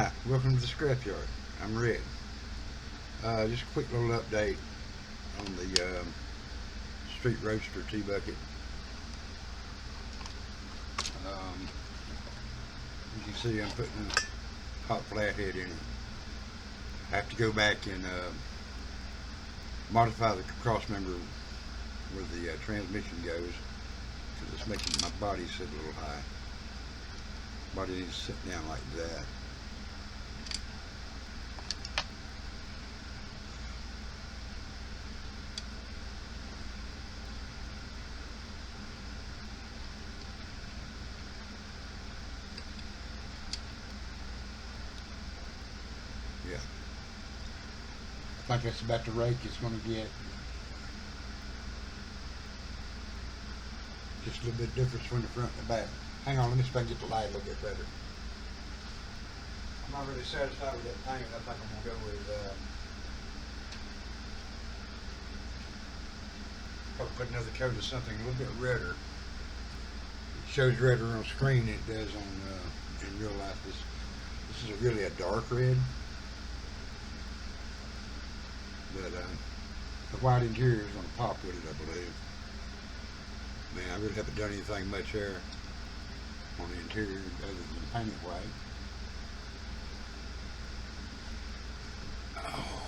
Hi, welcome to the scrapyard. I'm Red. Just a quick little update on the street roadster tea bucket. As you see, I'm putting a hot flathead in it. I have to go back and modify the cross member where the transmission goes because it's making my body sit a little high. Body needs to sit down like that. Yeah. I think that's about the rake it's going to get. Just a little bit difference between the front and the back. Hang on, let me see if I can get the light a little bit better. I'm not really satisfied with that paint. I think I'm going to go with probably put another coat of something a little bit redder. It shows redder on screen than it does on in real life. This is really a dark red. But the white interior is going to pop with it, I believe. Man, I really haven't done anything much there on the interior other than paint it white. Oh.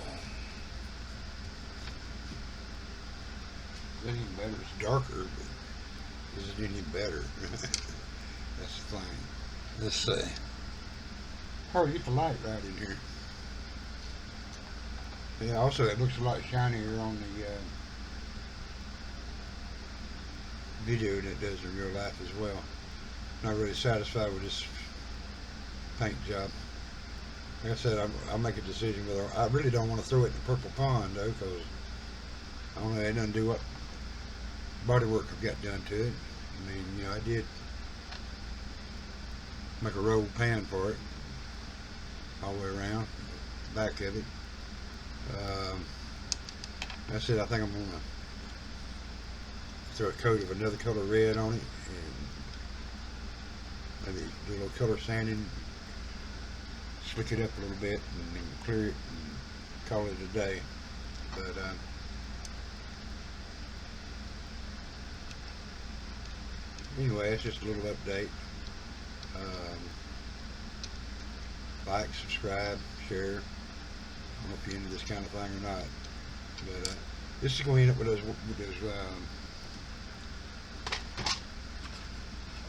It's any better. It's darker, but is it any better? That's the thing. Let's see. Hard to get the light right in here. Yeah, also it looks a lot shinier on the video than it does in real life as well. Not really satisfied with this paint job. Like I said, I'll make a decision whether I really don't want to throw it in the purple pond though, because I don't know, it doesn't do what body work I've got done to it. I mean, you know, I did make a roll pan for it all the way around, back of it. That's it. I think I'm going to throw a coat of another color red on it and maybe do a little color sanding, slick it up a little bit and then clear it and call it a day. But anyway, it's just a little update. Like, subscribe, share. I don't know if you're into this kind of thing or not, but this is going to end up with those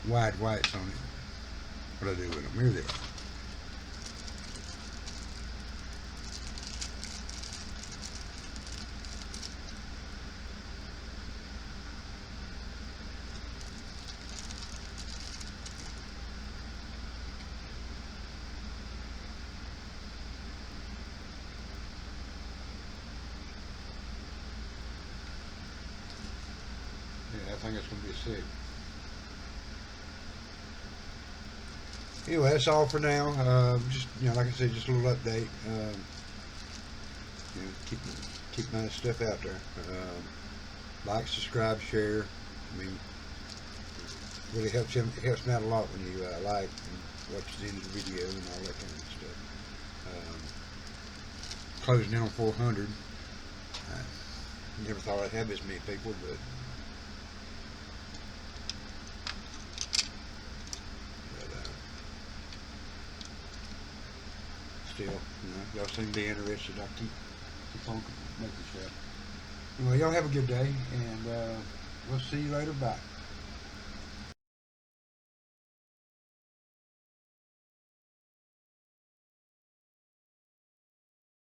wide whites on it. What do I do with them? Here they are. Yeah, I think it's going to be sick. Anyway, that's all for now. Just, you know, like I said, just a little update. You know, keep my stuff out there. Like, subscribe, share. I mean, it really helps me out a lot when you like and watch the end of the video and all that kind of stuff. Closing in on 400. I never thought I'd have this many people, but still, you know, y'all seem to be interested. I'll keep on making stuff. Anyway, y'all have a good day, and we'll see you later. Bye.